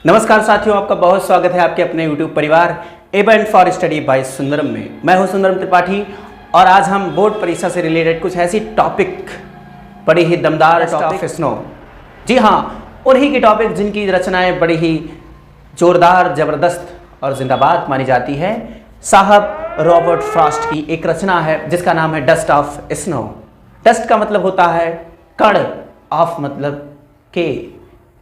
नमस्कार साथियों, आपका बहुत स्वागत है आपके अपने YouTube परिवार event for study bye Sundaram में। मैं हूं सुंदरम त्रिपाठी और आज हम बोर्ड परीक्षा से रिलेटेड कुछ ऐसी टॉपिक, बड़ी ही दमदार टॉपिक स्नो, जी हाँ, उन्हीं की टॉपिक जिनकी रचनाएं बड़ी ही जोरदार, जबरदस्त और जिंदाबाद मानी जाती है। साहब रॉबर्ट फ्रॉस्ट की एक रचना है जिसका नाम है डस्ट ऑफ स्नो। डस्ट का मतलब होता है कण, ऑफ मतलब के,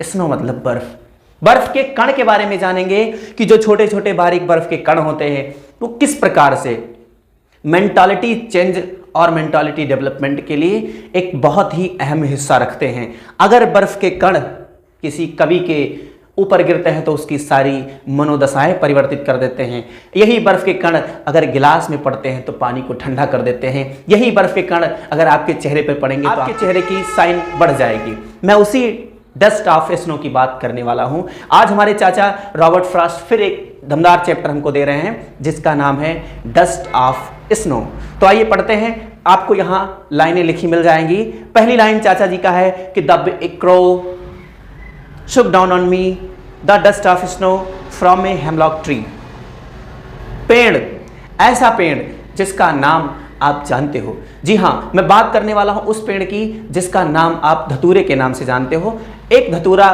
स्नो मतलब बर्फ। बर्फ के कण के बारे में जानेंगे कि जो छोटे छोटे बारीक बर्फ के कण होते हैं वो किस प्रकार से मेंटालिटी चेंज और मेंटालिटी डेवलपमेंट के लिए एक बहुत ही अहम हिस्सा रखते हैं। अगर बर्फ के कण किसी कवि के ऊपर गिरते हैं तो उसकी सारी मनोदशाएं परिवर्तित कर देते हैं। यही बर्फ के कण अगर गिलास में पड़ते हैं तो पानी को ठंडा कर देते हैं। यही बर्फ के कण अगर आपके चेहरे पर पड़ेंगे तो आपके चेहरे की साइन बढ़ जाएगी। मैं उसी डस्ट ऑफ स्नो की बात करने वाला हूं। आज हमारे चाचा रॉबर्ट फ्रॉस्ट फिर एक दमदार चैप्टर हमको दे रहे हैं जिसका नाम है डस्ट ऑफ स्नो। तो आइए पढ़ते हैं। आपको यहां लाइनें लिखी मिल जाएंगी। पहली लाइन चाचा जी का है कि the crow shook down on me the dust of snow from a hemlock tree। पेड़, ऐसा पेड़ जिसका नाम आप जानते हो। जी हाँ, मैं बात करने वाला हूं उस पेड़ की जिसका नाम आप धतूरे के नाम से जानते हो। एक धतूरा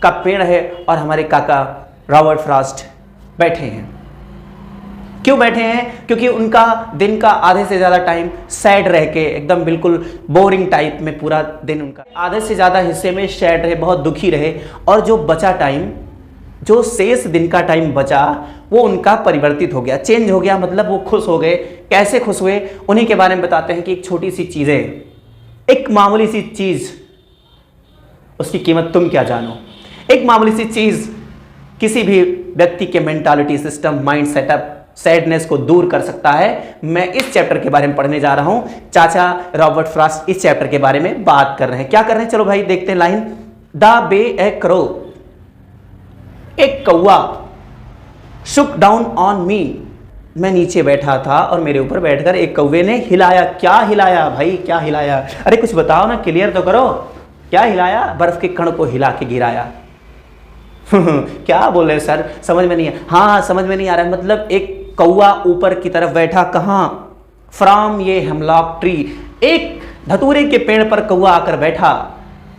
का पेड़ है और हमारे काका रॉबर्ट फ्रॉस्ट बैठे हैं। क्यों बैठे हैं? क्योंकि उनका दिन का आधे से ज़्यादा टाइम सैड रह के, एकदम बिल्कुल बोरिंग टाइप में पूरा दिन उनका आधे से ज़्यादा हिस्से में सैड रहे, बहुत दुखी रहे। और जो बचा टाइम, जो शेष दिन का टाइम बचा, वो उनका परिवर्तित हो गया, चेंज हो गया। मतलब वो खुश हो गए। कैसे खुश हुए उन्हीं के बारे में बताते हैं कि एक छोटी सी चीज़ है, एक मामूली सी चीज़, उसकी कीमत तुम क्या जानो। एक मामूली सी चीज़ किसी भी व्यक्ति के mentality system, mind setup, sadness को दूर कर सकता है। मैं इस चैप्टर के बारे में पढ़ने जा रहा हूं। चाचा रॉबर्ट फ्रॉस्ट इस चैप्टर के बारे में बात कर रहे हैं। क्या कर रहे हैं? चलो भाई देखते हैं line. The way a crow, एक कौवा, शुक डाउन ऑन मी, मैं नीचे बैठा था और मेरे ऊपर बैठकर एक कौवे ने हिलाया। क्या हिलाया भाई, क्या हिलाया? अरे कुछ बताओ ना, क्लियर तो करो। क्या हिलाया? बर्फ के कण को हिला के गिराया। क्या बोल रहे सर, समझ में नहीं है? हाँ, समझ में नहीं आ रहा है। मतलब एक कौवा ऊपर की तरफ बैठा, कहां? फ्रॉम ये हेमलॉक ट्री, एक धतूरे के पेड़ पर कौवा आकर बैठा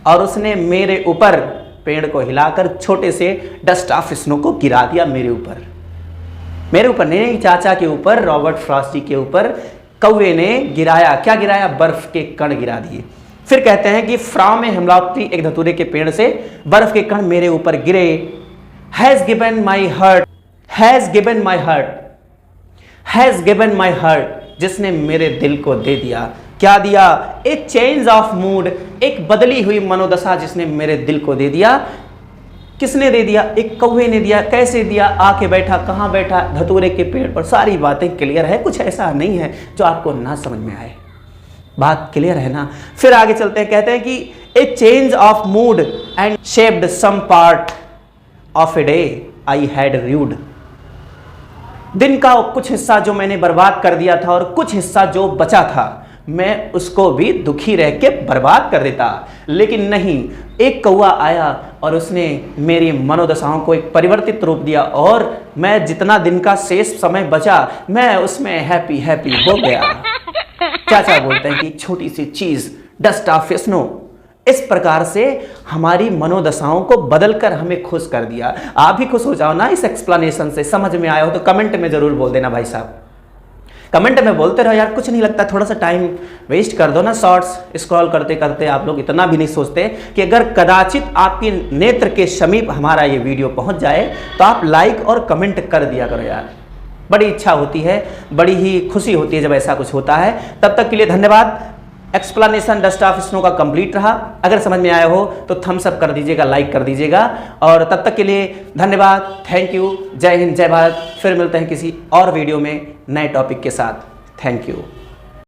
और उसने मेरे ऊपर पेड़ को हिलाकर छोटे से डस्ट ऑफ स्नो को गिरा दिया मेरे ऊपर। मेरे ऊपर नहीं, चाचा के ऊपर, रॉबर्ट फ्रॉस्ट के ऊपर कौवे ने गिराया। क्या गिराया? बर्फ के कण गिरा दिए। फिर कहते हैं कि फ्रॉम ए हेमलॉक ट्री, एक धतूरे के पेड़ से बर्फ के कण मेरे ऊपर गिरे। Has given my heart, has given my heart, has given my heart, जिसने मेरे दिल को दे दिया। क्या दिया? ए चेंज ऑफ मूड, एक बदली हुई मनोदशा जिसने मेरे दिल को दे दिया। किसने दे दिया? एक कौवे ने दिया। कैसे दिया? आके बैठा, कहां बैठा? धतूरे के पेड़ पर। सारी बातें क्लियर है, कुछ ऐसा नहीं है जो आपको ना समझ में आए। बात क्लियर है ना? फिर आगे चलते हैं। कहते हैं कि a change of mood and shaped some part of a day I had rued, दिन का कुछ हिस्सा जो मैंने बर्बाद कर दिया था और कुछ हिस्सा जो बचा था मैं उसको भी दुखी रह के बर्बाद कर देता। लेकिन नहीं, एक कौवा आया और उसने मेरी मनोदशाओं को एक परिवर्तित रूप दिया और मैं जितना दिन का शेष समय बचा मैं उसमें हैप्पी हैप्पी हो गया। चाचा बोलते हैं कि छोटी सी चीज डस्ट ऑफ स्नो इस प्रकार से हमारी मनोदशाओं को बदलकर हमें खुश कर दिया। आप भी खुश हो जाओ ना इस एक्सप्लेनेशन से। समझ में आया हो तो कमेंट में जरूर बोल देना भाई साहब। कमेंट में बोलते रहो यार, कुछ नहीं लगता, थोड़ा सा टाइम वेस्ट कर दो ना। शॉर्ट्स स्क्रॉल करते करते आप लोग इतना भी नहीं सोचते कि अगर कदाचित आपके नेत्र के समीप हमारा ये वीडियो पहुंच जाए तो आप लाइक और कमेंट कर दिया करो यार। बड़ी इच्छा होती है, बड़ी ही खुशी होती है जब ऐसा कुछ होता है। तब तक के लिए धन्यवाद। एक्सप्लेनेशन डस्ट ऑफ स्नो का कंप्लीट रहा। अगर समझ में आया हो तो थम्स अप कर दीजिएगा, लाइक कर दीजिएगा। और तब तक के लिए धन्यवाद, थैंक यू, जय हिंद, जय भारत। फिर मिलते हैं किसी और वीडियो में नए टॉपिक के साथ। Thank you.